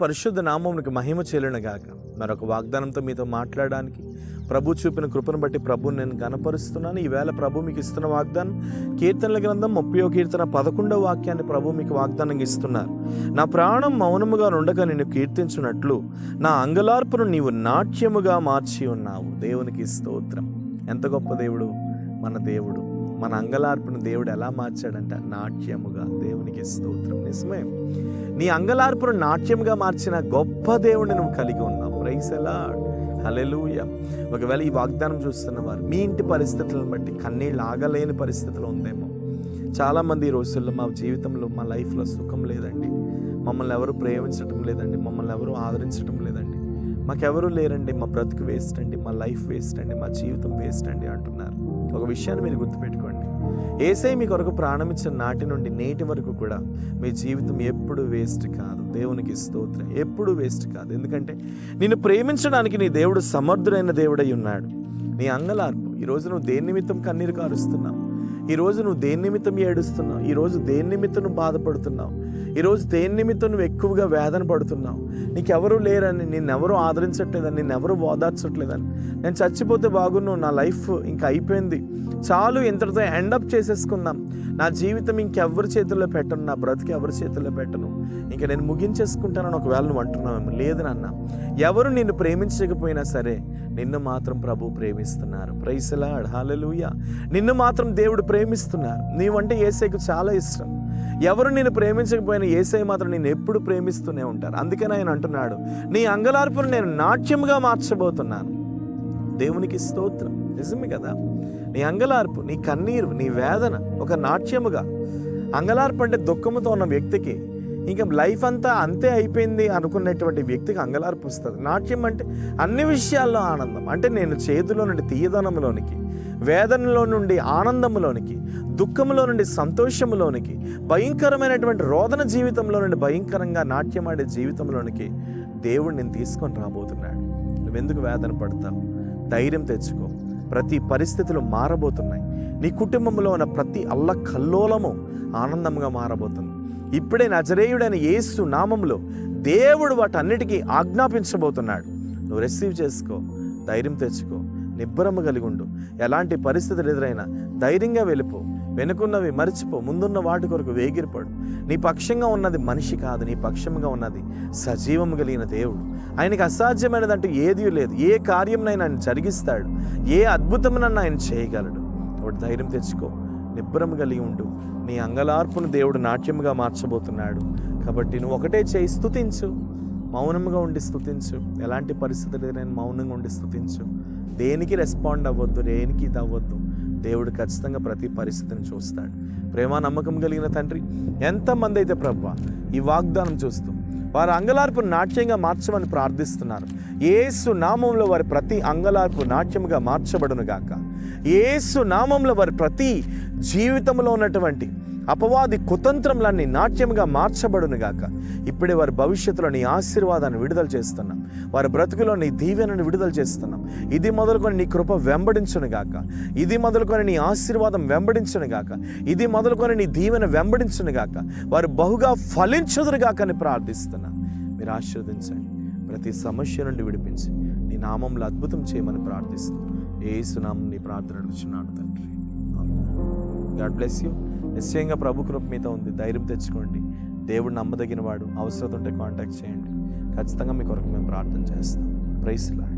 పరిశుద్ధ నామమునికి మహిమ చెల్లునుగాక. మరొక వాగ్దానంతో మీతో మాట్లాడడానికి ప్రభు చూపిన కృపను బట్టి ప్రభుని నేను గణపరుస్తున్నాను. ఈవేళ ప్రభు మీకు ఇస్తున్న వాగ్దానం కీర్తనల గ్రంథం 30వ కీర్తన 11వ వాక్యాన్ని ప్రభు మీకు వాగ్దానంగా ఇస్తున్నారు. నా ప్రాణం మౌనముగా ఉండగా నిన్ను కీర్తించున్నట్లు నా అంగలార్పును నీవు నాట్యముగా మార్చి ఉన్నావు. దేవునికి స్తోత్రం. ఎంత గొప్ప దేవుడు మన దేవుడు. మన అంగలార్పును దేవుడు ఎలా మార్చాడంట? నాట్యముగా. దేవునికి స్తోత్రం. నిజమే, నీ అంగలార్పును నాట్యముగా మార్చిన గొప్ప దేవుడిని నువ్వు కలిగి ఉన్నావు. Praise the lord. హల్లెలూయా. ఒకవేళ ఈ వాగ్దానం చూస్తున్న వారు మీ ఇంటి పరిస్థితులను బట్టి కన్నీళ్ళు ఆగలేని పరిస్థితులు ఉందేమో. చాలామంది ఈ రోజుల్లో మా జీవితంలో, మా లైఫ్లో సుఖం లేదండి, మమ్మల్ని ఎవరు ప్రేమించడం లేదండి, మమ్మల్ని ఎవరు ఆదరించడం లేదండి, మాకెవరూ లేరండి, మా బ్రతుకు వేస్ట్ అండి, మా లైఫ్ వేస్ట్ అండి, మా జీవితం వేస్ట్ అండి అంటున్నారు. ఒక విషయాన్ని మీరు గుర్తుపెట్టుకోండి, యేసయ్య మీ కొరకు ప్రాణం ఇచ్చిన నాటి నుండి నేటి వరకు కూడా మీ జీవితం ఎప్పుడు వేస్ట్ కాదు. దేవునికి స్తోత్రం. ఎప్పుడు వేస్ట్ కాదు. ఎందుకంటే నిన్ను ప్రేమించడానికి నీ దేవుడు సమర్థుడైన దేవుడై ఉన్నాడు. నీ అంగలార్పు, ఈరోజు నువ్వు దేని నిమిత్తం కన్నీరు కారుస్తున్నావు, ఈరోజు నువ్వు దేని నిమిత్తం ఏడుస్తున్నావు, ఈరోజు దేని నిమిత్తం నువ్వు బాధపడుతున్నావు, ఈరోజు దేని నిమిత్తం నువ్వు ఎక్కువగా వేదన పడుతున్నావు, నీకెవరూ లేరని, నిన్నెవరూ ఆదరించట్లేదని, నిన్నెవరూ ఓదార్చట్లేదని, నేను చచ్చిపోతే బాగున్నావు, నా లైఫ్ ఇంకా అయిపోయింది, చాలు ఇంతటితో ఎండప్ చేసేసుకుందాం, నా జీవితం ఇంకెవరి చేతుల్లో పెట్టను, నా బ్రతికి ఎవరి చేతుల్లో పెట్టను, ఇంకా నేను ముగించేసుకుంటానని ఒకవేళ నువ్వు అంటున్నావేమో. లేదు నాన్న, ఎవరు నిన్ను ప్రేమించకపోయినా సరే నిన్ను మాత్రం ప్రభు ప్రేమిస్తున్నారు. Praise the lord. హల్లెలూయా. నిన్ను మాత్రం దేవుడు ప్రేమిస్తున్నారు. నీవంటే యేసయ్యకు చాలా ఇష్టం. ఎవరు నిన్ను ప్రేమించకపోయినా యేసయ్య మాత్రం నిన్ను ఎప్పుడు ప్రేమిస్తూనే ఉంటారు. అందుకని ఆయన అంటున్నాడు, నీ అంగలార్పును నేను నాట్యముగా మార్చబోతున్నాను. దేవునికి స్తోత్రం. నిజమే కదా, నీ అంగలార్పు, నీ కన్నీరు, నీ వేదన ఒక నాట్యముగా. అంగలార్పు అంటే దుఃఖముతో ఉన్న వ్యక్తికి ఇంకా లైఫ్ అంతా అంతే అయిపోయింది అనుకునేటువంటి వ్యక్తికి అంగలార్పు వస్తుంది. నాట్యం అంటే అన్ని విషయాల్లో ఆనందం. అంటే నేను చేతిలో నుండి తీయదనంలోనికి, వేదనలో నుండి ఆనందంలోనికి, దుఃఖంలో నుండి సంతోషంలోనికి, భయంకరమైనటువంటి రోదన జీవితంలో నుండి భయంకరంగా నాట్యమాడే జీవితంలోనికి దేవుడు నేను తీసుకొని రాబోతున్నాడు. నువ్వెందుకు వేదన పడతావు? ధైర్యం తెచ్చుకో. ప్రతి పరిస్థితులు మారబోతున్నాయి. నీ కుటుంబంలో ఉన్న ప్రతి అల్లకల్లోలము ఆనందంగా మారబోతుంది. ఇప్పుడే నజరేయుడైన యేసు నామంలో దేవుడు వాటన్నిటికీ ఆజ్ఞాపించబోతున్నాడు. నువ్వు రిసీవ్ చేసుకో, ధైర్యం తెచ్చుకో, నిబ్బరము కలిగి ఉండు. ఎలాంటి పరిస్థితులు ఎదురైనా ధైర్యంగా వెళ్ళిపో. వెనుకున్నవి మర్చిపో, ముందున్న వాటి కొరకు వేగిరపడు. నీ పక్షంగా ఉన్నది మనిషి కాదు, నీ పక్షంగా ఉన్నది సజీవం కలిగిన దేవుడు. ఆయనకి అసాధ్యమైనదంటూ ఏదీ లేదు. ఏ కార్యంనైనా ఆయన జరిగిస్తాడు, ఏ అద్భుతమునన్నా ఆయన చేయగలడు. కాబట్టి ధైర్యం తెచ్చుకో, నిబ్బరం కలిగి ఉండు. నీ అంగలార్పును దేవుడు నాట్యముగా మార్చబోతున్నాడు. కాబట్టి నువ్వు ఒకటే చేయి, స్తుతించు. మౌనంగా ఉండి స్తుతించు. ఎలాంటి పరిస్థితులు నేను మౌనంగా ఉండి స్తుతించు. దేనికి రెస్పాండ్ అవ్వద్దు, దేనికి ఇది అవ్వద్దు. దేవుడు ఖచ్చితంగా ప్రతి పరిస్థితిని చూస్తాడు. ప్రేమ నమ్మకం కలిగిన తండ్రి, ఎంతమంది అయితే ప్రభువా ఈ వాగ్దానం చూస్తూ వారి అంగలార్పును నాట్యంగా మార్చమని ప్రార్థిస్తున్నారు. యేసు నామంలో వారి ప్రతి అంగలార్పు నాట్యముగా మార్చబడును గాక. యేసు నామంలో వారి ప్రతి జీవితంలో ఉన్నటువంటి అపవాది కుతంత్రములన్నీ నాట్యముగా మార్చబడును గాక. ఇప్పుడే వారి భవిష్యత్తులో నీ ఆశీర్వాదాన్ని విడుదల చేస్తున్నాం. వారి బ్రతుకులో నీ దీవెనను విడుదల చేస్తున్నాం. ఇది మొదలుకొని నీ కృప వెంబడించును గాక. ఇది మొదలుకొని నీ ఆశీర్వాదం వెంబడించును గాక. ఇది మొదలుకొని నీ దీవెన వెంబడించును గాక. వారు బహుగా ఫలించుదురు గాక అని ప్రార్థిస్తున్నా. మీరు ఆశీర్వదించండి. ప్రతి సమస్య నుండి విడిపించి నీ నామంలో అద్భుతం చేయమని ప్రార్థిస్తున్నాం. యేసు నామమున నీ ప్రార్థన అడుగుచున్నాను తండ్రి. God bless you. నిశ్చయంగా ప్రభు కృప మీతో ఉంది. ధైర్యం తెచ్చుకోండి. దేవుడు నమ్మదగిన వాడు. అవసరం ఉంటే కాంటాక్ట్ చేయండి. ఖచ్చితంగా మీ కొరకు మేము ప్రార్థన చేస్తాం. Praise the lord.